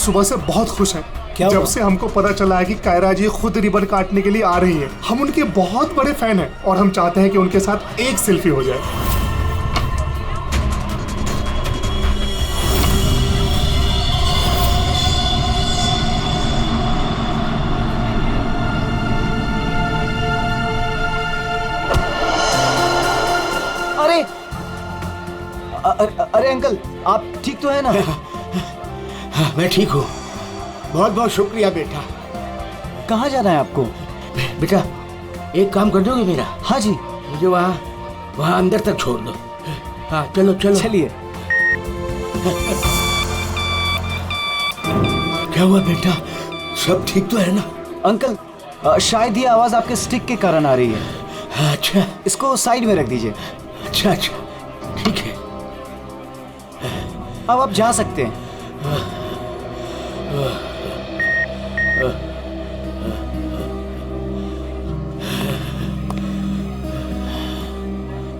सुबह से बहुत खुश हैं। क्या जब हुआ? से हमको पता चला है कि कायरा जी खुद रिबन काटने के लिए आ रही है, हम उनके बहुत बड़े फैन हैं और हम चाहते हैं कि उनके साथ एक सेल्फी हो जाए। अरे अंकल, आप ठीक तो है ना? हाँ, मैं ठीक हूँ। बहुत बहुत शुक्रिया बेटा। कहाँ जाना है आपको? बेटा एक काम कर दोगे मेरा? हाँ जी। मुझे वहाँ अंदर तक छोड़ दो। हाँ चलो चलो। चलिए। क्या हुआ बेटा, सब ठीक तो है ना? अंकल, शायद ये आवाज आपके स्टिक के कारण आ रही है। अच्छा, इसको साइड में रख दीजिए। अच्छा अच्छा ठीक है। अब आप जा सकते हैं।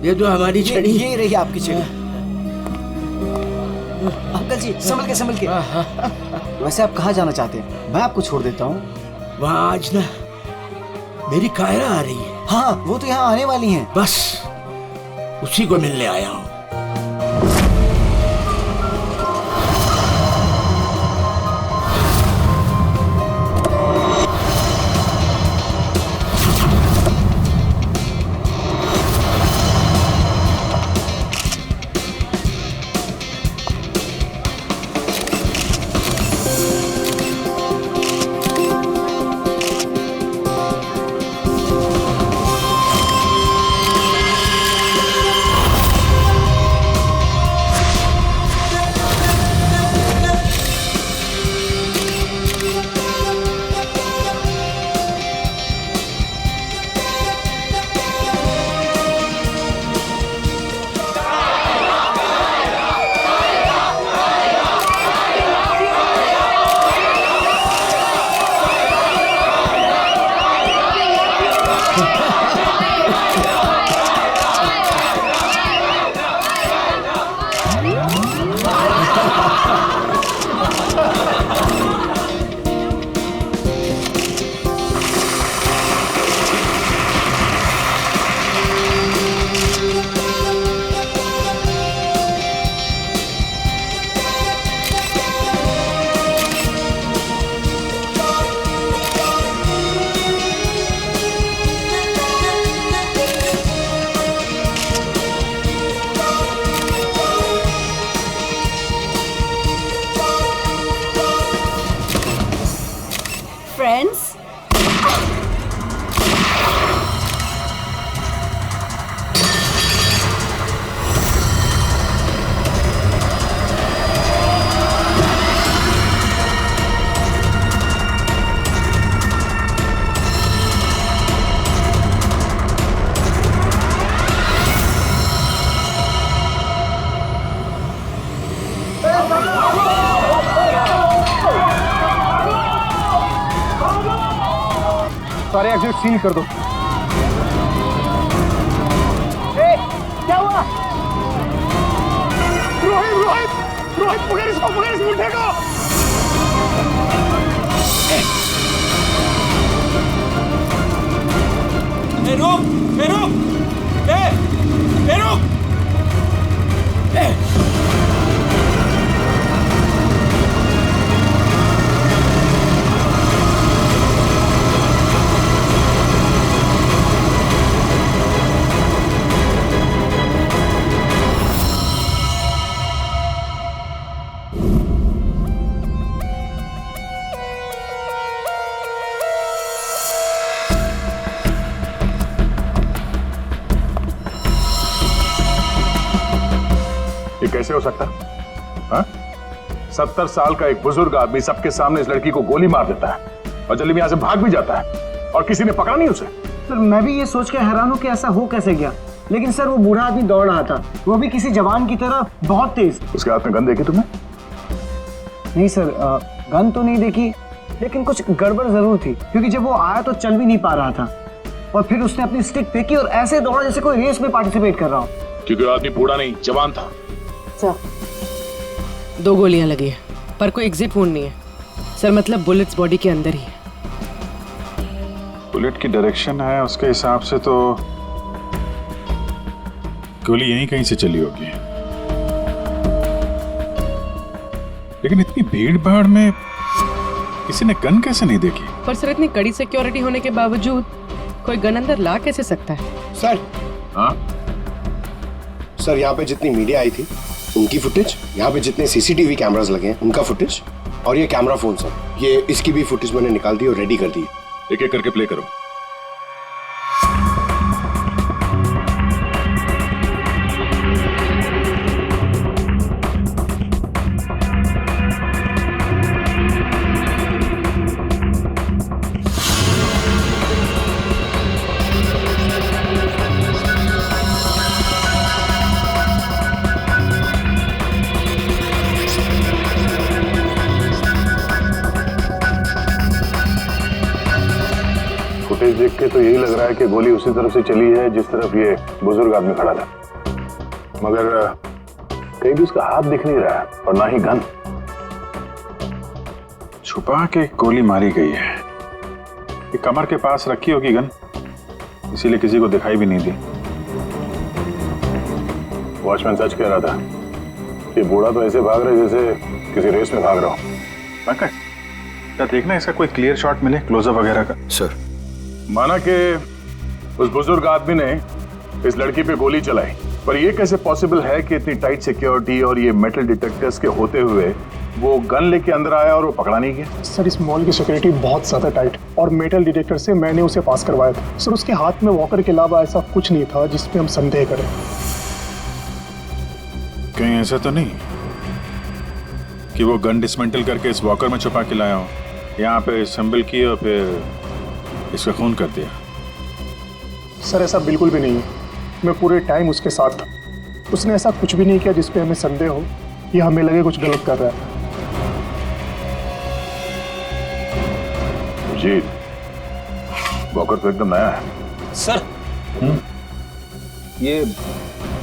ये तो हमारी छड़ी। ये रही आपकी छड़ी। अंकल जी संभल के। वैसे आप कहाँ जाना चाहते हैं? मैं आपको छोड़ देता हूँ। वहाँ आज ना मेरी कायरा आ रही है। हाँ, वो तो यहाँ आने वाली हैं। बस उसी को मिलने आया हूँ। Friends, सारे एग्जिट सील कर दो। क्या हुआ? रोहित पकड़ इसको उठेगा। रुक। ये कैसे हो सकता? हाँ? 70 साल का एक बुजुर्ग आदमी सबके सामने इस लड़की को गोली मार देता है और जल्दी में यहां से भाग भी जाता है और किसी ने पकड़ा नहीं उसे। सर मैं भी ये सोच के हैरान हूं कि ऐसा हो कैसे गया, लेकिन सर वो बूढ़ा आदमी दौड़ रहा था, वो भी किसी जवान की तरह बहुत तेज। उसके हाथ में गन देखी तुमने? नहीं सर, गन तो नहीं देखी, लेकिन कुछ गड़बड़ जरूर थी, क्योंकि जब वो आया तो चल भी नहीं पा रहा था और फिर उसने अपनी स्टिक फेंकी और ऐसे दौड़ा जैसे कोई रेस में पार्टिसिपेट कर रहा हो। क्योंकि वो आदमी बूढ़ा नहीं जवान था। 2 गोलियां लगी है पर कोई एग्जिट वुंड नहीं है। सर मतलब बुलेट्स बॉडी के अंदर ही है। बुलेट की डायरेक्शन है उसके हिसाब से तो गोली यहीं कहीं से चली होगी, लेकिन इतनी भीड़ भाड़ में किसी ने गन कैसे नहीं देखी? पर सर इतनी कड़ी सिक्योरिटी होने के बावजूद कोई गन अंदर ला कैसे सकता है? सर हाँ सर, यहाँ पे जितनी मीडिया आई थी उनकी फुटेज, यहाँ पे जितने सीसीटीवी कैमरास लगे हैं उनका फुटेज, और ये कैमरा फोन सर, ये इसकी भी फुटेज मैंने निकाल दी और रेडी कर दी। एक एक करके प्ले करो। फुटेज देख के तो यही लग रहा है कि गोली उसी तरफ से चली है जिस तरफ ये बुजुर्ग आदमी खड़ा था, मगर कहीं भी उसका हाथ दिख नहीं रहा है और ना ही गन। छुपा के गोली मारी गई है, ये कमर के पास रखी होगी गन, इसीलिए किसी को दिखाई भी नहीं दी। वॉचमैन सच कह रहा था, ये बूढ़ा तो ऐसे भाग रहा है जैसे किसी रेस में भाग रहा हो। क्या देखना इसका कोई क्लियर शॉट मिले, क्लोजअप वगैरह का? सर माना कि उस बुजुर्ग आदमी ने इस लड़की पे गोली चलाई, पर यह कैसे पॉसिबल है कि इतनी टाइट सिक्योरिटी और ये मेटल डिटेक्टर्स के होते हुए वो गन लेके अंदर आया और वो पकड़ा नहीं गया? सर इस मॉल की सिक्योरिटी बहुत ज्यादा टाइट और मेटल डिटेक्टर से मैंने उसे पास करवाया था। सर उसके हाथ में वॉकर के अलावा ऐसा कुछ नहीं था जिसपे हम संदेह करें। कहीं ऐसा तो नहीं कि वो गन डिसमेंटल करके इस वॉकर में छुपा के लाया हो, यहाँ पे असेंबल की और फिर इसका खून कर दिया? सर ऐसा बिल्कुल भी नहीं है, मैं पूरे टाइम उसके साथ था। उसने ऐसा कुछ भी नहीं किया जिसपे हमें संदेह हो या हमें लगे कुछ गलत कर रहा है। जी वॉकर तो एकदम नया है। सर ये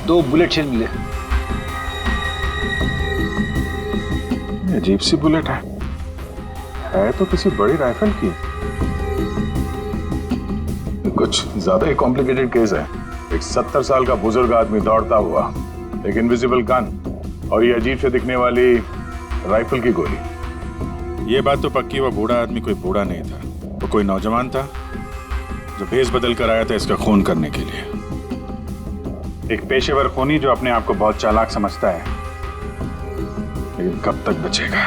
2 बुलेट शेल मिले। अजीब सी बुलेट है तो किसी बड़ी राइफल की। कुछ ज्यादा ही कॉम्प्लिकेटेड केस है। एक 70 साल का बुजुर्ग आदमी दौड़ता हुआ, एक इनविजिबल गन और ये अजीब से दिखने वाली राइफल की गोली। ये बात तो पक्की, वो बूढ़ा आदमी कोई बूढ़ा नहीं था, वो कोई नौजवान था जो भेष बदल कर आया था इसका खून करने के लिए। एक पेशेवर खूनी जो अपने आप को बहुत चालाक समझता है, लेकिन कब तक बचेगा?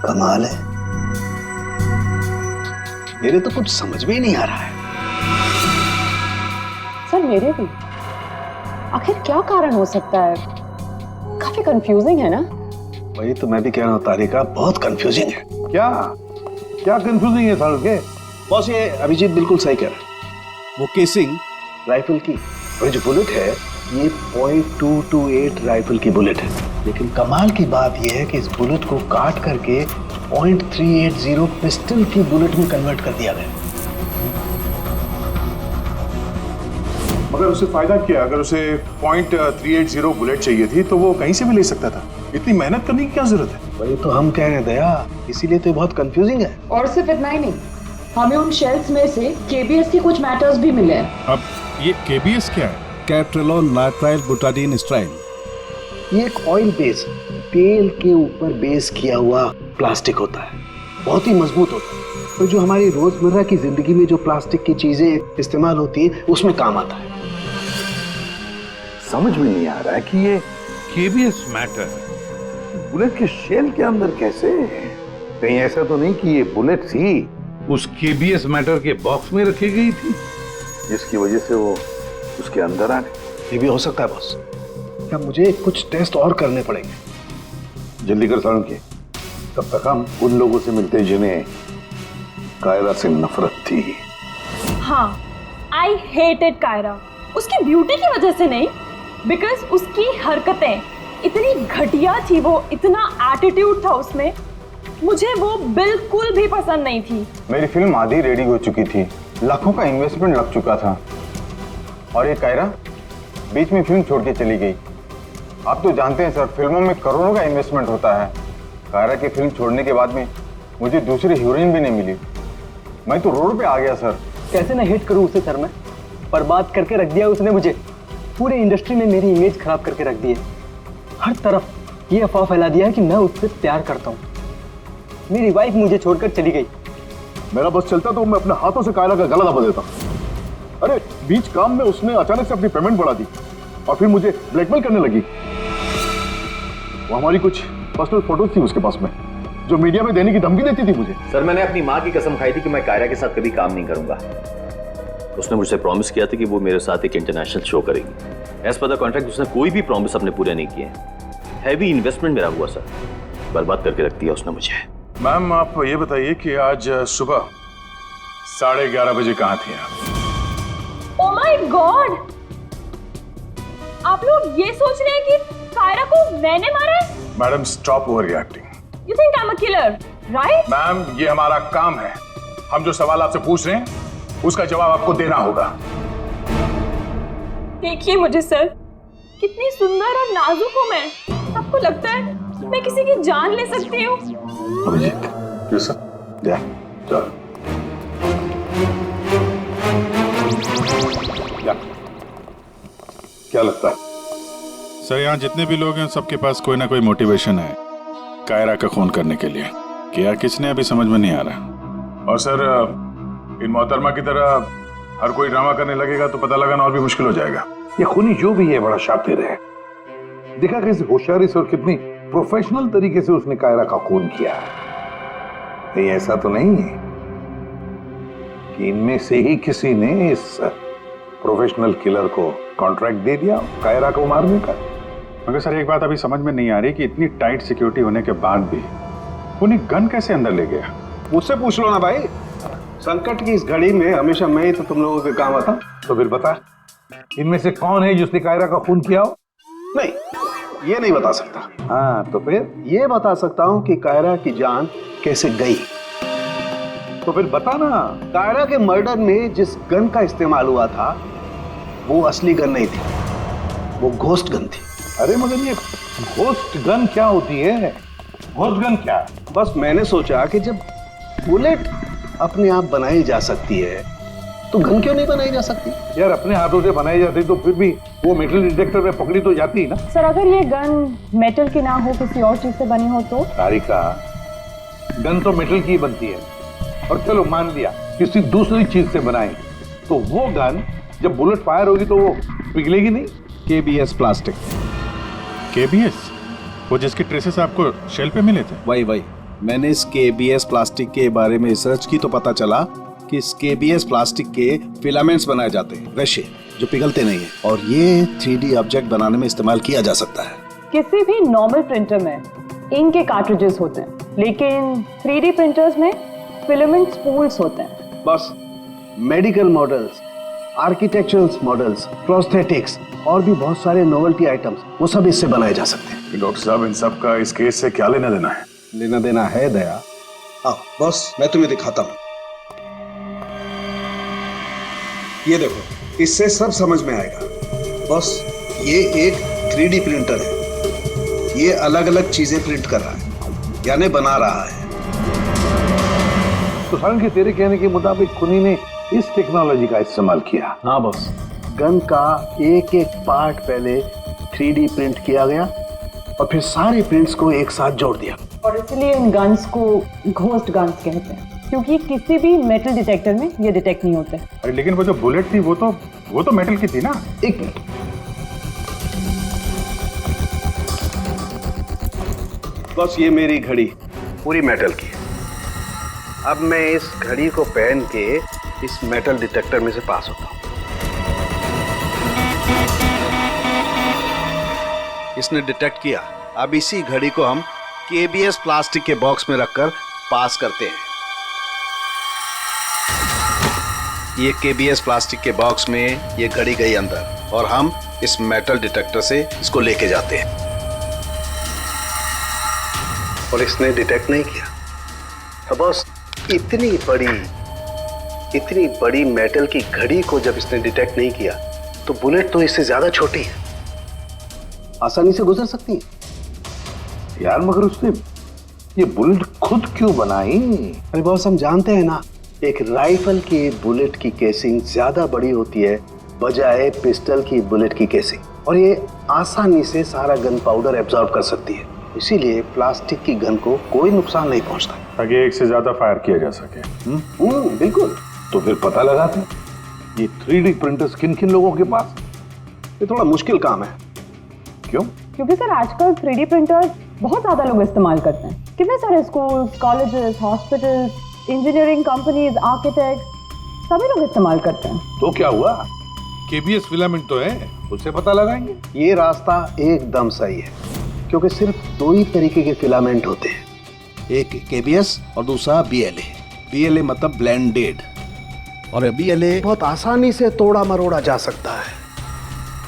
कमाल है, मेरे तो कुछ समझ में ही नहीं आ रहा है। सर मेरे भी। आखिर क्या कारण हो सकता है? काफी कंफ्यूजिंग है ना? वही तो मैं भी कह रहा हूँ तारिका, बहुत कंफ्यूजिंग है। क्या क्या कंफ्यूजिंग है साल के? बॉस ये अभिजीत बिल्कुल सही कह रहा है। वो केसिंग राइफल की और जो बुलेट है ये .228 राइफल की बुलेट है, लेकिन कमाल की बात यह है कि इस बुलेट को काट करके .380 पिस्टल की बुलेट में कन्वर्ट कर दिया गया। मगर उसे फायदा क्या? अगर उसे .380 बुलेट चाहिए थी तो वो कहीं से भी ले सकता था। इतनी मेहनत करने की क्या जरूरत है? वही तो हम कह रहे हैं दया, इसीलिए तो बहुत कंफ्यूजिंग है। और सिर्फ इतना ही नहीं, हमें उन शेल्स में से केबीएस के कुछ मैटर्स भी मिले हैं। अब ये केबीएस क्या है? कैप्ट्रेलोन नाइट्राइल बुटाडीन स्ट्राइन। ये एक ऑयल बेस, तेल के ऊपर बेस किया हुआ प्लास्टिक होता है, बहुत ही मजबूत होता है, तो जो हमारी रोजमर्रा की जिंदगी में जो प्लास्टिक की चीजें इस्तेमाल होती है उसमें काम आता है। समझ में नहीं आ रहा है कि ये केबीएस मैटर बुलेट के शेल के अंदर कैसे? कहीं ऐसा तो नहीं कि ये बुलेट थी उस केबीएस मैटर के बॉक्स में रखी गई थी जिसकी वजह से वो उसके अंदर आ गए। ये भी हो सकता है बॉस। क्या मुझे कुछ टेस्ट और करने पड़ेंगे? जल्दी कर सारण के, तब तक हम उन लोगों से मिलते हैं जिन्हें कायरा से नफरत थी। हाँ, आई हेटेड कायरा। उसकी ब्यूटी की वजह से नहीं, बिकॉज उसकी हरकतें इतनी घटिया थी, वो इतना एटीट्यूड था उसमें, मुझे वो बिल्कुल भी पसंद नहीं थी। मेरी फिल्म आधी रेडी हो चुकी थी, लाखों का इन्वेस्टमेंट लग चुका था, और ये कायरा बीच में फिल्म छोड़ के चली गई। आप तो जानते हैं सर, फिल्मों में करोड़ों का इन्वेस्टमेंट होता है। कायरा की फिल्म छोड़ने के बाद में मुझे दूसरी हीरोइन भी नहीं मिली। मैं तो रोड पे आ गया सर। कैसे ना हिट करूं उसे सर, मैं बर्बाद करके रख दिया उसने मुझे। पूरे इंडस्ट्री में मेरी इमेज खराब करके रख दी है। हर तरफ ये अफवाह फैला दिया है कि मैं उससे प्यार करता हूँ। मेरी वाइफ मुझे छोड़कर चली गई। मेरा बस चलता तो मैं अपने हाथों से कायरा का गला दबा देता। अरे बीच काम में उसने अचानक से अपनी पेमेंट बढ़ा दी और फिर मुझे ब्लैकमेल करने लगी। वो हमारी कुछ पर्सनल फोटोज थी उसके पास में, जो मीडिया में देने की धमकी देती थी मुझे। सर, मैंने अपनी माँ की कसम खाई थी कि मैं कायरा के साथ कभी काम नहीं करूंगा। उसने मुझसे प्रॉमिस किया था कि वो मेरे साथ एक इंटरनेशनल शो करेगी। एज पर द कॉन्ट्रैक्ट उसने कोई भी प्रॉमिस अपने पूरे नहीं किए। हैवी इन्वेस्टमेंट मेरा हुआ सर, बर्बाद करके रख दिया उसने मुझे। मैम आप ये बताइए कि आज सुबह 11:30 बजे कहाँ थे आप? ओह माय गॉड, आप लोग ये सोच रहे हैं कि कायरा को मैंने मारा है? Madam stop over reacting. You think I'm a killer, right? Ma'am ये हमारा काम है, हम जो सवाल आपसे पूछ रहे हैं उसका जवाब आपको देना होगा। देखिए मुझे सर, कितनी सुंदर और नाजुक हूँ मैं। आपको लगता है मैं किसी की जान ले सकती हूँ? अभिजीत, क्यों सर? जा, चल। क्या लगता है सर, यहाँ जितने भी लोग हैं सबके पास कोई ना कोई मोटिवेशन है कायरा का खून करने के लिए। क्या किसने अभी समझ में नहीं आ रहा। और सर इन मोहतरमा की तरह हर कोई ड्रामा करने लगेगा तो पता लगाना और भी मुश्किल हो जाएगा। ये खूनी जो भी है बड़ा शातिर है। देखा कैसे होशियारी से और कितनी प्रोफेशनल तरीके से उसने कायरा का खून किया है। कहीं ऐसा तो नहीं है कि इनमें से ही किसी ने इस प्रोफेशनल किलर को कॉन्ट्रैक्ट दे दिया कायरा को मारने का? मगर सर एक बात अभी समझ में नहीं आ रही कि इतनी टाइट सिक्योरिटी होने के बाद भी उन्हें गन कैसे अंदर ले गया? मुझसे पूछ लो ना भाई, संकट की इस घड़ी में हमेशा मैं ही तो तुम लोगों के काम आता। तो फिर बता, इनमें से कौन है जिसने कायरा का खून किया हो? नहीं, ये नहीं बता सकता। हाँ तो फिर ये बता सकता हूँ कि कायरा की जान कैसे गई। तो फिर बता ना। कायरा के मर्डर में जिस गन का इस्तेमाल हुआ था वो असली गन नहीं थी, वो घोस्ट गन थी। अरे मगर ये घोस्ट गन क्या होती है? घोस्ट गन क्या? बस मैंने सोचा कि जब बुलेट अपने आप बनाई जा सकती है तो गन क्यों नहीं बनाई जा सकती? यार अपने हाथों से बनाई जाती तो फिर भी वो मेटल डिटेक्टर में पकड़ी तो जाती है ना। सर अगर ये गन मेटल की ना हो, किसी और चीज से बनी हो तो? तारिका, गन तो मेटल की बनती है, और चलो मान लिया किसी दूसरी चीज से बनाए तो वो गन जब बुलेट फायर होगी तो वो पिघलेगी नहीं। KBS plastic. केबीएस? वो जिसके ट्रेसेस आपको शेल पे मिले थे? वही मैंने इस केबीएस प्लास्टिक के बारे में रिसर्च की तो पता चला कि इस केबीएस प्लास्टिक के फिलामेंट्स बनाए जाते हैं, रेशे जो पिघलते नहीं है, और ये 3D ऑब्जेक्ट बनाने में इस्तेमाल किया जा सकता है। किसी भी नॉर्मल प्रिंटर में इंक के कार्ट्रिजेस होते हैं, लेकिन 3D प्रिंटर्स में फिलामेंट स्पूल्स होते हैं। बस medical models, architectural models, prosthetics और भी बहुत सारे नोवेल्टी आइटम्स वो सब इससे बनाए जा सकते हैं। डॉक्टर साहब इन सब का इस केस से क्या लेना देना है? लेना देना है दया। आओ बॉस, मैं तुम्हें दिखाता हूँ। ये देखो, इससे सब समझ में आएगा। बॉस ये एक 3D प्रिंटर है, ये अलग अलग चीजें प्रिंट कर रहा है, यानी बना रहा है। तो सारण के तेरे कहने के मुताबिक खुनी ने इस टेक्नोलॉजी का इस्तेमाल किया? हाँ बॉस, गन का एक एक पार्ट पहले 3D प्रिंट किया गया और फिर सारे प्रिंट्स को एक साथ जोड़ दिया। और इसलिए इन गन्स को घोस्ट गन्स कहते हैं, क्योंकि किसी भी मेटल डिटेक्टर में ये डिटेक्ट नहीं होते। अरे लेकिन वो जो बुलेट थी वो तो मेटल की थी ना? एक मिनट, बस ये मेरी घड़ी पूरी मेटल की है। अब मैं इस घड़ी को पहन के इस मेटल डिटेक्टर में से पास होता हूँ। इसने डिटेक्ट किया। अब इसी घड़ी को हम केबीएस प्लास्टिक के बॉक्स में रखकर पास करते हैं। ये केबीएस प्लास्टिक के बॉक्स में ये घड़ी गई अंदर और हम इस मेटल डिटेक्टर से इसको लेके जाते हैं और इसने डिटेक्ट नहीं किया। तो बॉस, इतनी बड़ी मेटल की घड़ी को जब इसने डिटेक्ट नहीं किया तो बुलेट तो इससे ज्यादा छोटी है, आसानी से गुजर सकती है। यार मगर उसने ये बुलेट खुद क्यों बनाई? अरे बॉस, हम जानते हैं ना, एक राइफल की बुलेट की केसिंग ज्यादा बड़ी होती है बजाय पिस्टल की बुलेट की केसिंग, और ये आसानी से सारा गन पाउडर एब्जॉर्ब कर सकती है। इसीलिए प्लास्टिक की गन को कोई नुकसान नहीं पहुंचता, ताकि एक से ज्यादा फायर किया जा सके। बिल्कुल। तो फिर पता लगाते ये 3D प्रिंटर्स किन किन लोगों के पास? ये थोड़ा मुश्किल काम है। क्यों? क्योंकि सर आजकल 3D प्रिंटर्स बहुत ज्यादा लोग इस्तेमाल करते हैं। कितने सारे schools, colleges, hospitals, engineering companies, architects सभी लोग इस्तेमाल करते हैं। तो क्या हुआ? केबीएस फिलामेंट तो है, उससे पता लगाएंगे। ये रास्ता एकदम सही है, क्योंकि सिर्फ दो ही तरीके के फिलामेंट होते हैं, एक केबीएस और दूसरा बीएलए। बीएलए मतलब ब्लेंडेड, और बीएलए बहुत आसानी से तोड़ा मरोड़ा जा सकता है,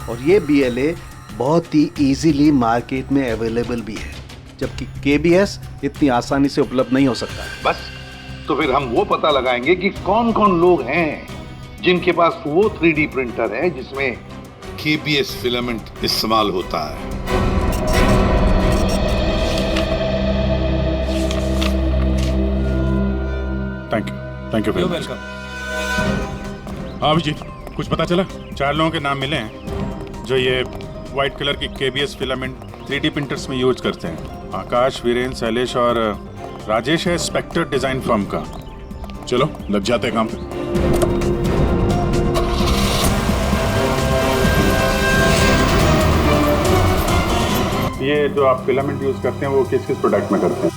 और ये बीएलए बहुत ही इजीली मार्केट में अवेलेबल भी है, जबकि केबीएस इतनी आसानी से उपलब्ध नहीं हो सकता है। बस, तो फिर हम वो पता लगाएंगे कि कौन कौन लोग हैं जिनके पास वो 3D प्रिंटर है जिसमें केबीएस फिलामेंट इस्तेमाल होता है। Thank you welcome. हाँ अभिजीत, कुछ पता चला? 4 लोगों के नाम मिले हैं जो ये व्हाइट कलर की केबीएस फिलामेंट 3D प्रिंटर्स में यूज करते हैं। आकाश, वीरेंद्र, शैलेश और राजेश है स्पेक्टर डिजाइन फर्म का। चलो लग जाते हैं काम पे। ये जो आप फिलामेंट यूज करते हैं वो किस किस प्रोडक्ट में करते हैं?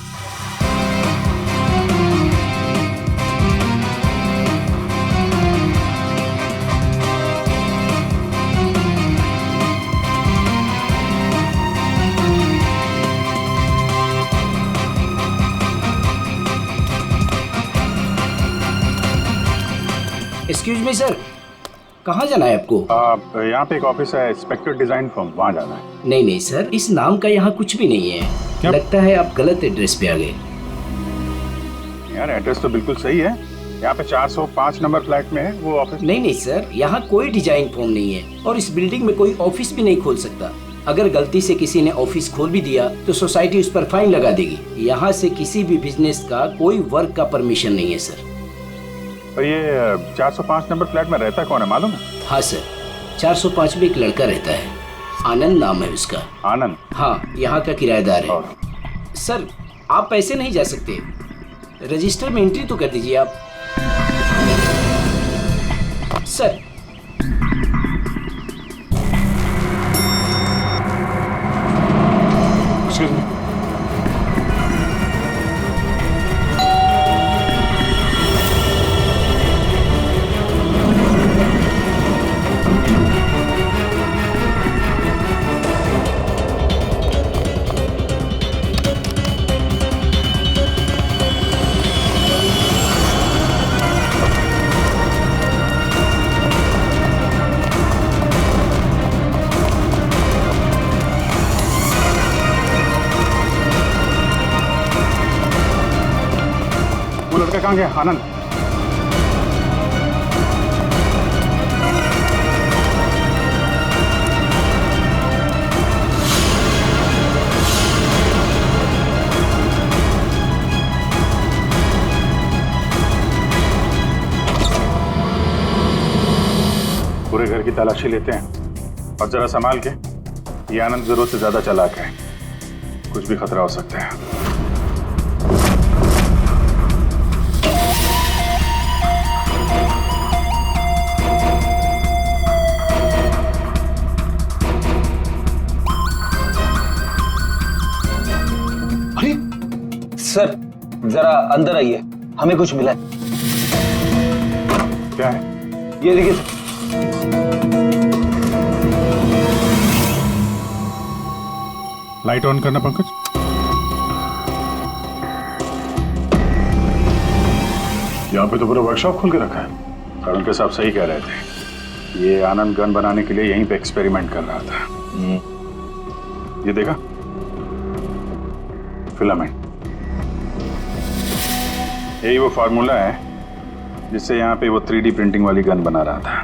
एक्सक्यूज मी सर, कहाँ जाना है आपको? यहाँ पे एक ऑफिस है स्पेक्टर डिजाइन फर्म, वहाँ जाना है। नहीं सर, इस नाम का यहाँ कुछ भी नहीं है। क्या? लगता है आप गलत एड्रेस पे आ गए। यार एड्रेस तो बिल्कुल सही है, यहाँ पे 405 नंबर फ्लैट में है वो ऑफिस। नहीं सर, यहाँ कोई डिजाइन फॉर्म नहीं है और इस बिल्डिंग में कोई ऑफिस भी नहीं खोल सकता। अगर गलती से किसी ने ऑफिस खोल भी दिया तो सोसाइटी उस पर फाइन लगा देगी। यहाँ से किसी भी बिजनेस का कोई वर्क का परमिशन नहीं है सर। तो ये 405 नंबर फ्लैट में रहता कौन है मालूम है? हाँ सर, 405 में एक लड़का रहता है, आनंद नाम है उसका। आनंद? हाँ, यहाँ का किराएदार है। सर आप ऐसे नहीं जा सकते, रजिस्टर में एंट्री तो कर दीजिए आप। सर कहाँ गया आनंद? पूरे घर की तलाशी लेते हैं और जरा संभाल के। ये आनंद जरूरत से ज्यादा चालाक है, कुछ भी खतरा हो सकता है। सर जरा अंदर आइए, हमें कुछ मिला है। क्या है? ये देखिए सर। लाइट ऑन करना पंकज। यहाँ पे तो पूरा वर्कशॉप खोल के रखा है। तरुण के साहब सही कह रहे थे, ये आनंद गन बनाने के लिए यहीं पे एक्सपेरिमेंट कर रहा था। ये देखा, फिलामेंट, यही वो फार्मूला है जिससे यहाँ पे वो 3D प्रिंटिंग वाली गन बना रहा था।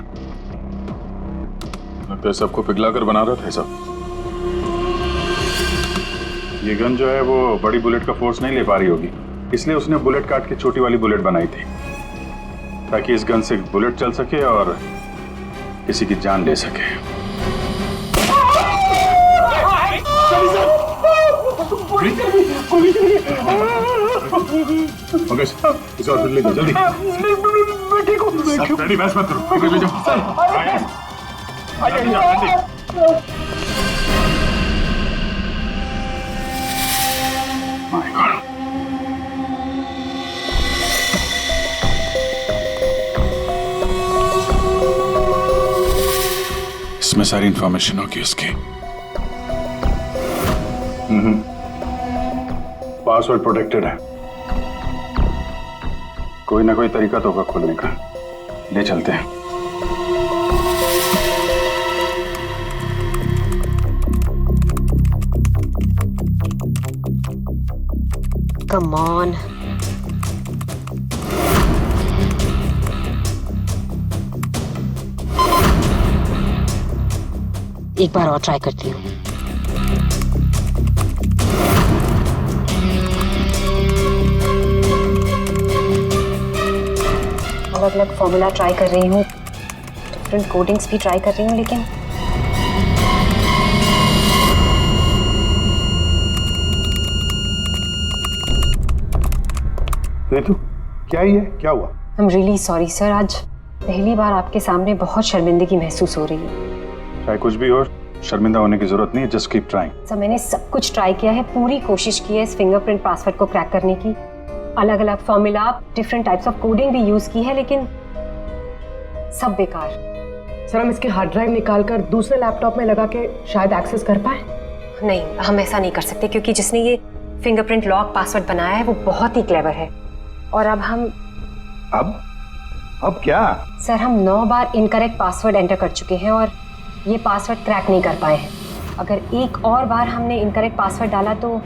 लगता है सबको पिघला कर बना रहा था सब। ये गन जो है वो बड़ी बुलेट का फोर्स नहीं ले पा रही होगी, इसलिए उसने बुलेट काट के छोटी वाली बुलेट बनाई थी, ताकि इस गन से बुलेट चल सके और किसी की जान ले सके। इस हॉस्पिटल ले जाओ जल्दी। रेडी, बस मत करो, ले जाओ। My God. इसमें सारी इंफॉर्मेशन होगी उसकी। पासवर्ड प्रोटेक्टेड है, कोई ना कोई तरीका तो होगा खोलने का। ले चलते हैं। Come on. एक बार और ट्राई करती हूँ। अलग अलग फॉर्मूला ट्राई कर रही हूँ, डिफरेंट कोडिंग्स भी ट्राई कर रही हूँ, लेकिन रितु, क्या ही है, क्या हुआ? I'm really sorry सर, आज पहली बार आपके सामने बहुत शर्मिंदगी महसूस हो रही है। चाहे कुछ भी हो, शर्मिंदा होने की जरूरत नहीं है, जस्ट कीप ट्राइंग। सर मैंने सब कुछ ट्राई किया है, पूरी कोशिश की है इस फिंगरप्रिंट पासवर्ड को क्रैक करने की, अलग अलग formula, different types of coding भी यूज की है, लेकिन सब बेकार। सर हम इसके हार्ड ड्राइव निकाल कर दूसरे लैपटॉप में लगा के शायद एक्सेस कर पाए। नहीं, हम ऐसा नहीं कर सकते, क्योंकि जिसने ये फिंगरप्रिंट लॉक पासवर्ड बनाया है वो बहुत ही क्लेवर है। और अब हम अब क्या? सर हम 9 बार इनकरेक्ट पासवर्ड एंटर कर चुके हैं और ये पासवर्ड क्रैक नहीं कर पाए हैं। अगर एक और बार हमने इनकरेक्ट पासवर्ड डाला तो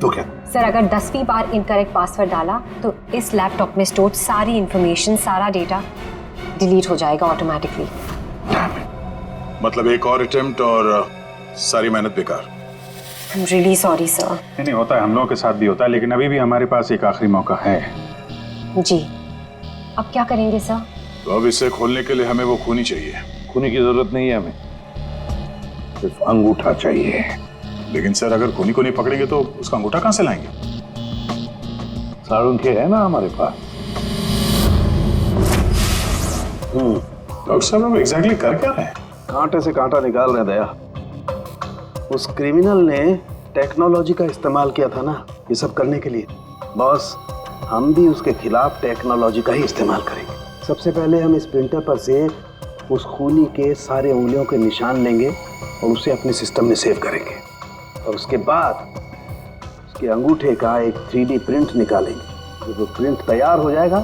क्या? सर अगर 10वीं बार इनकरेक्ट पासवर्ड डाला तो इस लैपटॉप में स्टोर्ड सारी इंफॉर्मेशन, सारा डेटा डिलीट हो जाएगा ऑटोमेटिकली। मतलब एक और अटेम्प्ट और सारी मेहनत बेकार। I'm really sorry sir। नहीं होता है, हम लोगों के साथ भी होता है, लेकिन अभी भी हमारे पास एक आखिरी मौका है। जी, अब क्या करेंगे सर? तो अब इसे खोलने के लिए हमें वो खूनी चाहिए। खूनी की जरूरत नहीं है हमें, सिर्फ अंगूठा चाहिए। लेकिन सर अगर खूनी को नहीं पकड़ेंगे तो उसका अंगूठा कहां से लाएंगे? साड़ू के है ना हमारे पास। डॉक्टर साहब अब एग्जैक्टली कर क्या रहे हैं? कांटे से कांटा निकाल रहे दया। उस क्रिमिनल ने टेक्नोलॉजी का इस्तेमाल किया था ना ये सब करने के लिए। बॉस, हम भी उसके खिलाफ टेक्नोलॉजी का ही इस्तेमाल करेंगे। सबसे पहले हम इस प्रिंटर पर से उस खूनी के सारे उंगलियों के निशान लेंगे और उसे अपने सिस्टम में सेव करेंगे, और उसके बाद उसके अंगूठे का एक 3D प्रिंट निकालेंगे। जब वो प्रिंट तैयार हो जाएगा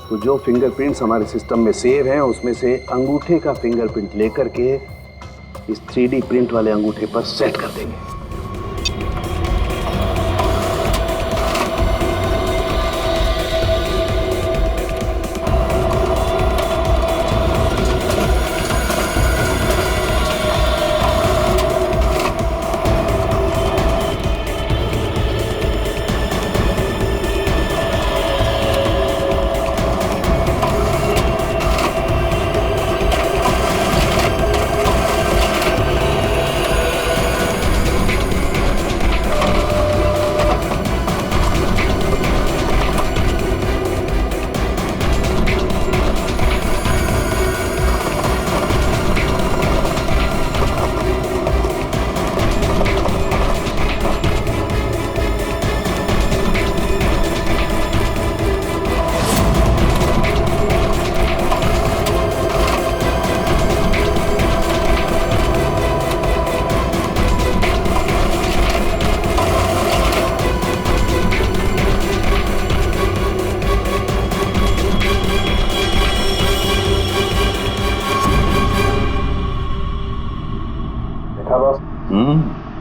तो जो फिंगरप्रिंट्स हमारे सिस्टम में सेव हैं उसमें से अंगूठे का फिंगरप्रिंट लेकर के इस 3D प्रिंट वाले अंगूठे पर सेट कर देंगे।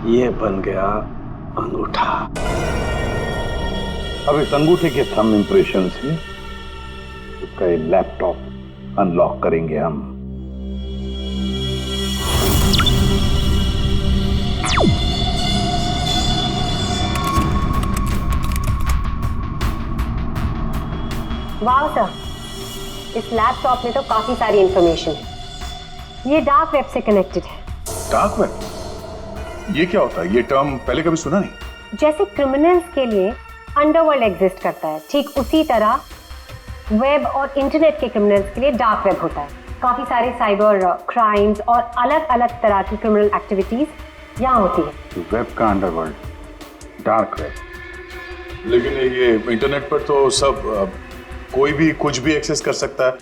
ये बन गया अंगूठा। अब इस अंगूठे के थंब इंप्रेशन से उसका ये लैपटॉप अनलॉक करेंगे हम। वाह सर, इस लैपटॉप में तो काफी सारी इंफॉर्मेशन है। ये डार्क वेब से कनेक्टेड है। Dark web? ये क्या होता है? ये टर्म पहले कभी सुना नहीं। जैसे क्रिमिनल्स के लिए अंडरवर्ल्ड एग्जिस्ट करता है, ठीक उसी तरह वेब और इंटरनेट के क्रिमिनल्स के लिए डार्क वेब होता है। काफी सारे साइबर क्राइम्स और अलग अलग तरह की क्रिमिनल एक्टिविटीज यहाँ होती है। वेब का अंडरवर्ल्ड, डार्क वेब। लेकिन ये इंटरनेट पर तो सब कोई भी कुछ भी एक्सेस कर सकता है।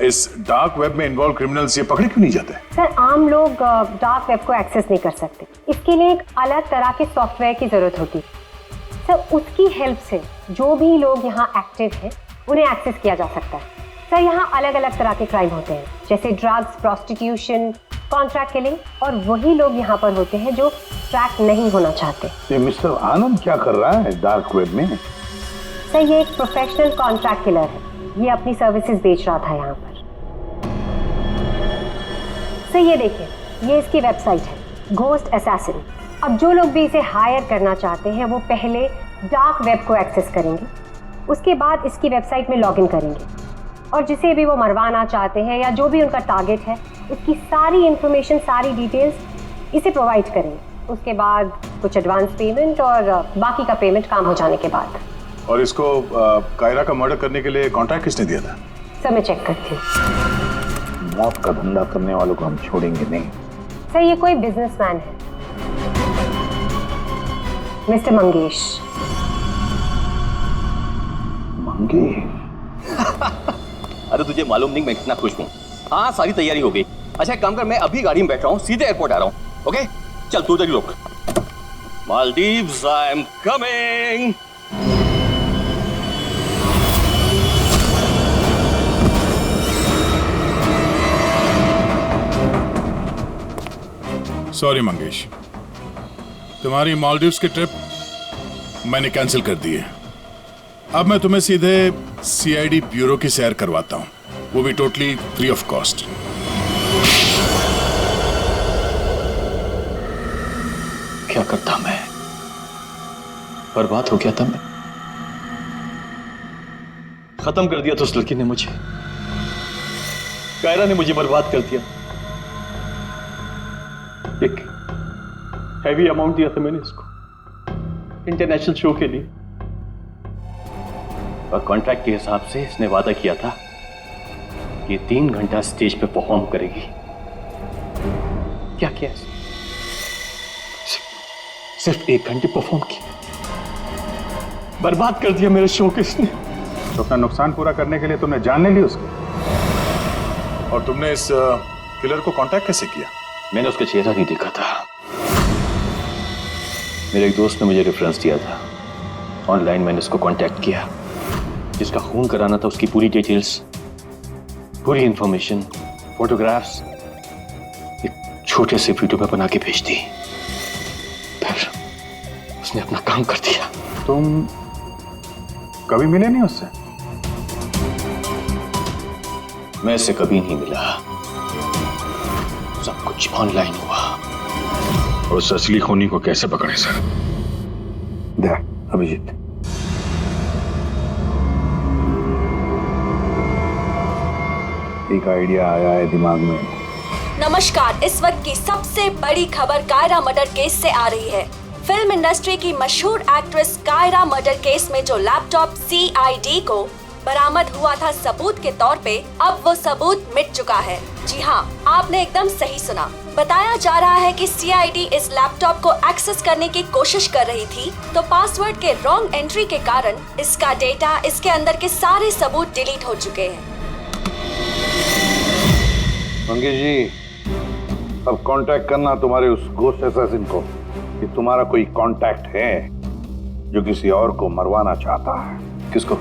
इस डार्क वेब में इन्वॉल्व क्रिमिनल्स ये पकड़े क्यों नहीं जाते? सर, आम लोग डार्क वेब को एक्सेस नहीं कर सकते। इसके लिए एक अलग तरह के सॉफ्टवेयर की जरूरत होती है। सर, उसकी हेल्प से जो भी लोग यहाँ एक्टिव हैं उन्हें एक्सेस किया जा सकता है। सर, यहाँ अलग अलग तरह के क्राइम होते हैं, जैसे ड्रग्स, प्रोस्टिट्यूशन, कॉन्ट्रैक्ट किलिंग, और वही लोग यहाँ पर होते हैं जो ट्रैक नहीं होना चाहते। ये मिस्टर आनंद क्या कर रहा है डार्क वेब में? सर, ये एक प्रोफेशनल कॉन्ट्रैक्ट किलर है। ये अपनी सर्विसेज बेच रहा था यहाँ पर। सर, ये देखिए, ये इसकी वेबसाइट है, घोस्ट असैसिन। अब जो लोग भी इसे हायर करना चाहते हैं वो पहले डार्क वेब को एक्सेस करेंगे, उसके बाद इसकी वेबसाइट में लॉगिन करेंगे, और जिसे भी वो मरवाना चाहते हैं या जो भी उनका टारगेट है उसकी सारी इंफॉर्मेशन, सारी डिटेल्स इसे प्रोवाइड करेंगे। उसके बाद कुछ एडवांस पेमेंट और बाकी का पेमेंट काम हो जाने के बाद। और इसको कायरा का मर्डर करने के लिए कॉन्ट्रैक्ट किसने दिया था? सर, मैं चेक करती हूँ। मौत का धंधा करने वालों को हम छोड़ेंगे नहीं। सर, ये कोई बिजनेसमैन है, मिस्टर मंगेश। अरे तुझे मालूम नहीं मैं कितना खुश हूँ। हाँ, सारी तैयारी हो गई। अच्छा, एक काम कर, मैं अभी गाड़ी में बैठ रहा हूँ, सीधे एयरपोर्ट आ रहा हूँ। ओके, चल तू उधर लोग। Maldives, I am coming. Sorry Mangesh, तुम्हारी मालदीव्स की ट्रिप मैंने कैंसिल कर दी है। अब मैं तुम्हें सीधे सीआईडी ब्यूरो की सैर करवाता हूँ, वो भी टोटली फ्री ऑफ कॉस्ट। क्या करता मैं? बर्बाद हो गया था मैं। खत्म कर दिया तो उस लड़की ने मुझे, कायरा ने मुझे बर्बाद कर दिया। एक हैवी अमाउंट दिया था मैंने इसको इंटरनेशनल शो के लिए, और कॉन्ट्रैक्ट के हिसाब से इसने वादा किया था कि 3 घंटा स्टेज पे परफॉर्म करेगी। क्या किया? सिर्फ 1 घंटे परफॉर्म किया, बर्बाद कर दिया मेरे शो को इसने। तो अपना नुकसान पूरा करने के लिए तुमने जान ले ली उसको, और तुमने इस किलर को कांटेक्ट कैसे किया? मैंने उसका चेहरा नहीं देखा था। मेरे एक दोस्त ने मुझे रेफरेंस दिया था, ऑनलाइन मैंने उसको कांटेक्ट किया। जिसका खून कराना था उसकी पूरी डिटेल्स, पूरी इंफॉर्मेशन, फोटोग्राफ्स एक छोटे से वीडियो पे बना के भेज दी। फिर उसने अपना काम कर दिया। तुम कभी मिले नहीं उससे? मैं इससे कभी नहीं मिला, सब कुछ ऑनलाइन हुआ। उस असली खूनी को कैसे पकड़े सर? अभिजीत, एक आइडिया आया है दिमाग में। नमस्कार, इस वक्त की सबसे बड़ी खबर कायरा मर्डर केस से आ रही है। फिल्म इंडस्ट्री की मशहूर एक्ट्रेस कायरा मर्डर केस में जो लैपटॉप CID को बरामद हुआ था सबूत के तौर पे, अब वो सबूत मिट चुका है। जी हाँ, आपने एकदम सही सुना। बताया जा रहा है कि CID इस लैपटॉप को एक्सेस करने की कोशिश कर रही थी, तो पासवर्ड के रॉन्ग एंट्री के कारण इसका डेटा, इसके अंदर के सारे सबूत डिलीट हो चुके हैं। मंगेश जी, अब कांटेक्ट करना तुम्हारे उस घोस्ट असैसिन को कि तुम्हारा कोई कांटेक्ट है जो किसी और को मरवाना चाहता है। किसको?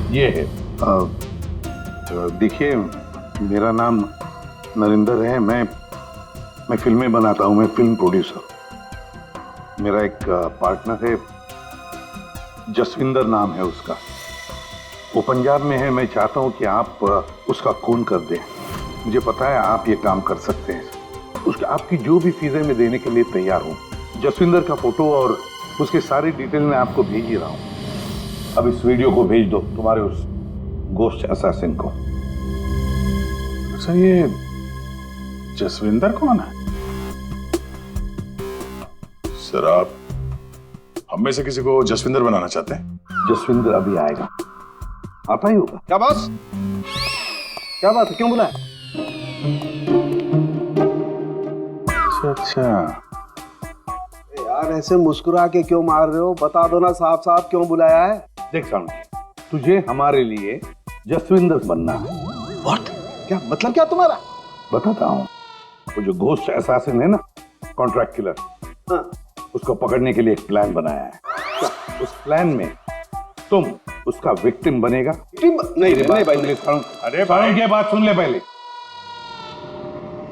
ये है, देखिए मेरा नाम नरिंदर है, मैं फिल्में बनाता हूँ, मैं फिल्म प्रोड्यूसर। मेरा एक पार्टनर है, जसविंदर नाम है उसका, वो पंजाब में है। मैं चाहता हूँ कि आप उसका खून कर दें। मुझे पता है आप ये काम कर सकते हैं। आपकी जो भी फीसें मैं देने के लिए तैयार हूँ। जसविंदर का फोटो और उसके सारी डिटेल मैं आपको भेज ही रहा हूँ। अब इस वीडियो को भेज दो तुम्हारे उस गोश्त असैसिन को। अच्छा, ये जसविंदर कौन है? सर, आप हम में से किसी को जसविंदर बनाना चाहते हैं? जसविंदर अभी आएगा, आता ही होगा। क्या बॉस, क्या बात है, क्यों बुलाया? अच्छा यार ऐसे मुस्कुरा के क्यों मार रहे हो? बता दो ना साफ साफ क्यों बुलाया है। देख साउंड, तुझे हमारे लिए जसविंदर बनना है। व्हाट? क्या मतलब क्या तुम्हारा? बताता हूँ। वो जो घोस्ट असैसिन है ना, कॉन्ट्रैक्ट किलर, हाँ। उसको पकड़ने के लिए एक प्लान बनाया है। उस प्लान में तुम उसका विक्टिम बनेगा। नहीं भाई, अरे भाई ये बात सुन ले पहले।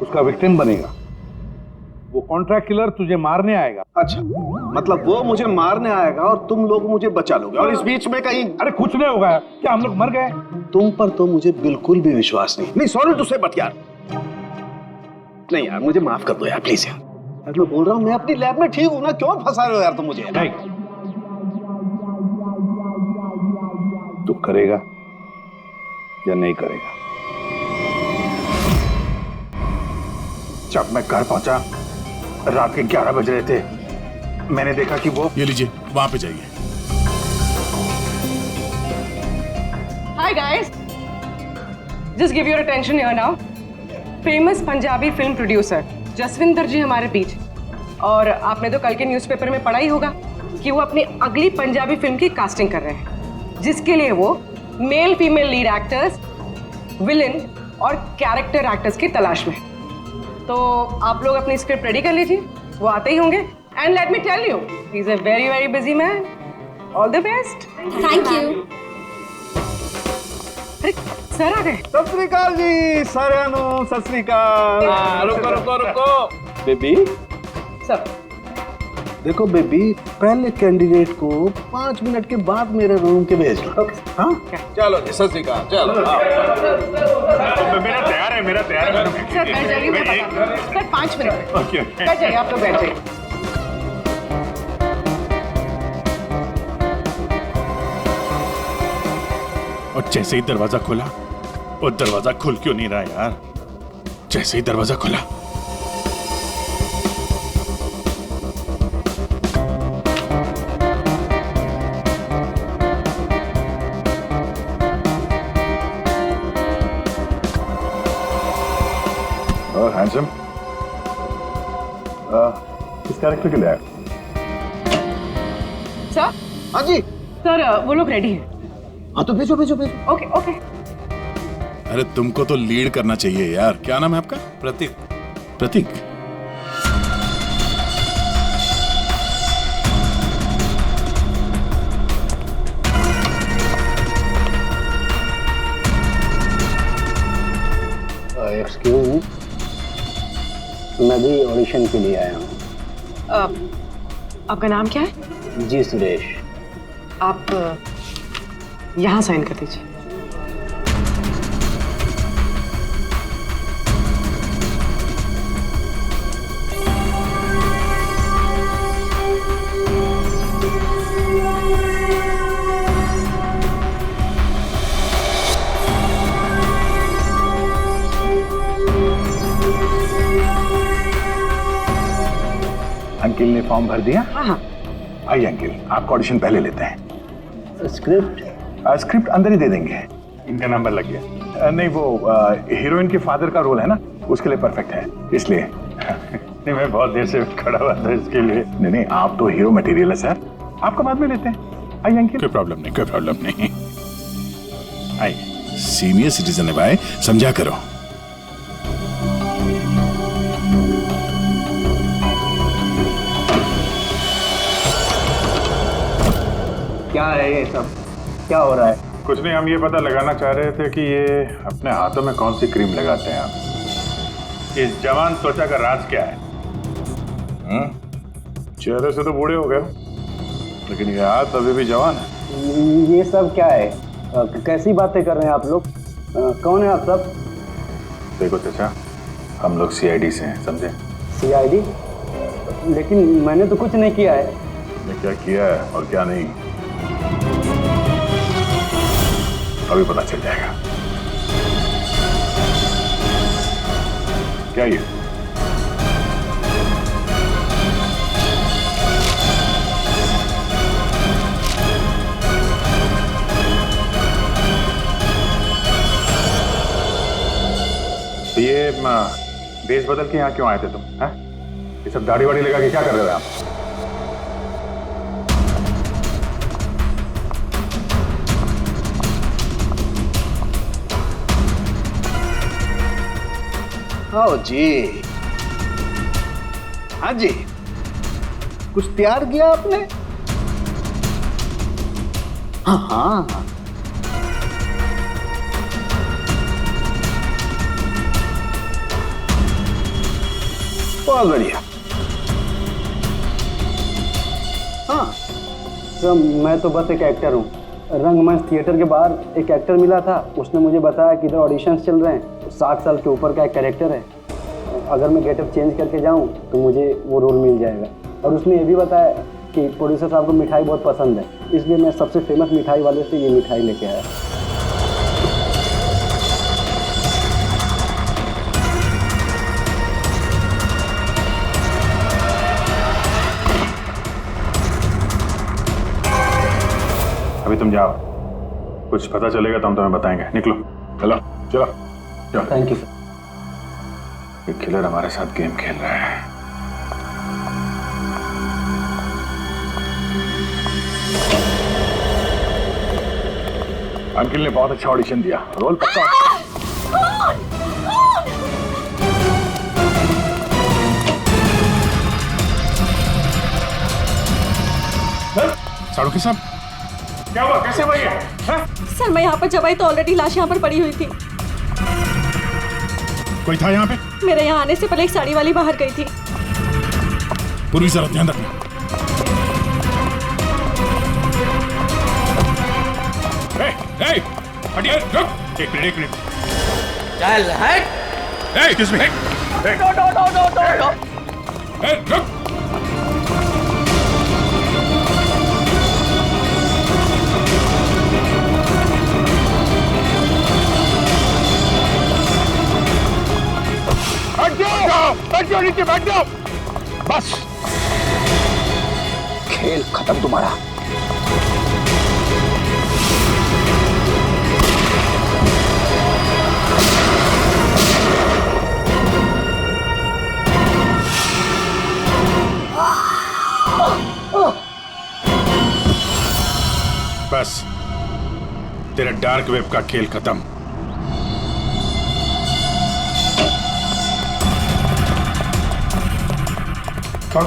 उसका विक्टिम बनेगा, वो कॉन्ट्रैक्ट किलर तुझे मारने आएगा। अच्छा, मतलब वो मुझे मारने आएगा और तुम लोग मुझे बचा लोगे, और इस बीच में कहीं अरे कुछ नहीं होगा। क्या हम लोग मर गए? तुम पर तो मुझे बिल्कुल भी विश्वास नहीं। सॉरी टू से, बट यार नहीं यार, मुझे माफ कर दो यार, प्लीज यार। मैं बोल रहा हूँ, मैं अपनी लैब में ठीक हूँ ना, क्यों फंसा रहे हो यार तुम मुझे? नहीं, तू करेगा या नहीं करेगा? जब मैं घर पहुंचा, रात के 11 बज रहे थे, मैंने देखा कि वो, ये लीजिए, वहां पे जाइए। Hi guys, just give your attention here now. Famous Punjabi film producer Jaswinder ji हमारे बीच। और आपने तो कल के न्यूज़पेपर में पढ़ा ही होगा कि वो अपनी अगली पंजाबी फिल्म की कास्टिंग कर रहे हैं, जिसके लिए वो male female lead actors, villain और कैरेक्टर एक्टर्स की तलाश में। तो आप लोग अपनी स्क्रिप्ट रेडी कर लीजिए, वो आते ही होंगे। And let me tell you, he is a very very busy man. All the best. Thank you. अरे सर आ गए। सत श्री अकाल जी, साਰਿਆਂ ਨੂੰ सत श्री अकाल। रुको बेबी। सर देखो बेबी, पहले कैंडिडेट को 5 मिनट के बाद मेरे रूम के भेज लो। हाँ चलो जी, सत श्री अकाल। चलो मेरा तैयार है, मेरा तैयार है। सर बैठ जाइए, मैं बता दूं। सर 5 मिनट में बैठ जाइए, आप लोग बैठ जाइए। और जैसे ही दरवाजा खुला, वो दरवाजा खुल क्यों नहीं रहा यार? जैसे ही दरवाजा खुला, हैंडसम, किस कैरेक्टर के लिए आया? सर। हाँ जी सर, वो लोग रेडी हैं। हाँ तो भेजो भेजो भेजो। Okay okay. अरे तुमको तो लीड करना चाहिए यार। क्या नाम है आपका? प्रतीक। प्रतीक? एक्सक्यूज मी, मैं भी ऑडिशन के लिए आया हूँ। आपका नाम क्या है? जी सुरेश। आप यहाँ साइन कर दीजिए। अंकिल ने फॉर्म भर दिया? हाँ। आइए अंकिल, आपका ऑडिशन पहले लेते हैं। स्क्रिप्ट? स्क्रिप्ट अंदर ही दे देंगे। इनका नंबर लग गया। नहीं, वो हीरोइन के फादर का रोल है ना, उसके लिए परफेक्ट है, इसलिए। नहीं, मैं बहुत देर से खड़ा हुआ था इसके लिए। नहीं, आप तो हीरो मटेरियल है सर, आपका बाद में लेते हैं। आइए अंकिल। कोई प्रॉब्लम नहीं, कोई प्रॉब्लम नहीं। आइए, सीनियर सिटीजन है भाई, समझा करो। क्या है ये सब? क्या हो रहा है? कुछ नहीं, हम ये पता लगाना चाह रहे थे कि ये अपने हाथों में कौन सी क्रीम लगाते हैं आप। इस जवान त्वचा का राज क्या है? चेहरे से तो बूढ़े हो गए, लेकिन ये हाथ अभी भी जवान है। ये सब क्या है? कैसी बातें कर रहे हैं आप लोग? कौन है आप सब? देखो चाचा, हम लोग सीआईडी से हैं, समझे? सीआईडी? लेकिन मैंने तो कुछ नहीं किया है। मैं क्या किया है और क्या नहीं, अभी पता चल जाएगा। क्या ये? तो ये भेष बदल के यहाँ क्यों आए थे तुम? हैं? ये सब दाढ़ी वाड़ी लगा के क्या कर रहे थे आप? ओ जी, हाँ जी, कुछ तैयार किया आपने? हाँ हाँ, बहुत बढ़िया। हाँ सर, मैं तो बस एक एक्टर हूँ। रंगमंच थिएटर के बाहर एक एक्टर मिला था, उसने मुझे बताया कि इधर ऑडिशंस चल रहे हैं, 60 साल के ऊपर का एक कैरेक्टर है, अगर मैं गेटअप चेंज करके जाऊँ तो मुझे वो रोल मिल जाएगा। और उसने ये भी बताया कि प्रोड्यूसर साहब को मिठाई बहुत पसंद है, इसलिए मैं सबसे फेमस मिठाई वाले से ये मिठाई लेके आया। अभी तुम जाओ, कुछ पता चलेगा तो हम तुम्हें बताएंगे। निकलो, चलो चलो चलो। Thank you sir. ये किलर हमारे साथ गेम खेल रहा है। अंकिल ने बहुत अच्छा ऑडिशन दिया, रोल पक्का। साड़ू साहब, क्या हुआ? कैसे हुआ ये? सर मैं यहाँ पर जब आई तो ऑलरेडी लाश यहाँ पर पड़ी हुई थी। कोई था यहाँ पे? मेरे यहाँ आने से पहले एक साड़ी वाली बाहर गई थी। पूरी जरा ध्यान रखना। हटिए, रुक। एक मिनट। चल हट। Excuse me. रुक। बैठ जाओ नीचे, बैठ जाओ। बस, खेल खत्म तुम्हारा। बस, तेरा डार्क वेब का खेल खत्म।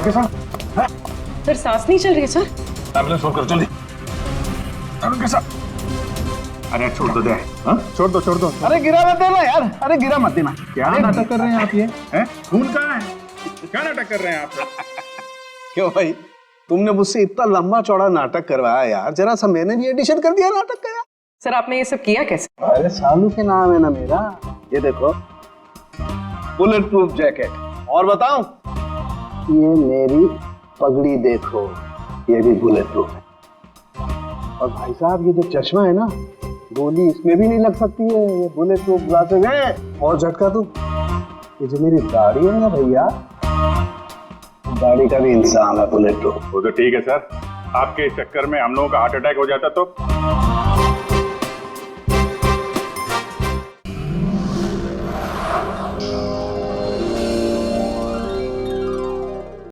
के साथ सर सांस नहीं चल रही है सर। एम्बुलेंस फोन करो जल्दी। के साथ। अरे छोड़ दो दे। हाँ? छोड़ दो। अरे गिरा मत देना यार, अरे गिरा मत देना। क्या नाटक कर रहे हैं आप? ये हैं? खून कहाँ है? क्या नाटक कर रहे हैं आप? क्यों भाई, तुमने मुझसे इतना लंबा चौड़ा नाटक करवाया यार, जरा सा मैंने भी एडिशन कर दिया नाटक का यार। सर आपने ये सब किया कैसे? अरे सालू के नाम है ना मेरा। ये देखो, बुलेट प्रूफ जैकेट। और बताऊं, ये मेरी पगड़ी देखो, ये भी बुलेट प्रूफ है। और भाई साहब, ये जो चश्मा है ना, गोली इसमें भी नहीं लग सकती है, ये बुलेट प्रूफ ग्लासेस है। और झटका तू, ये जो मेरी दाढ़ी है ना भैया, दाढ़ी का भी इंसान है बुलेट प्रूफ। वो तो ठीक है सर, आपके चक्कर में हम लोगों का हार्ट अटैक हो जाता तो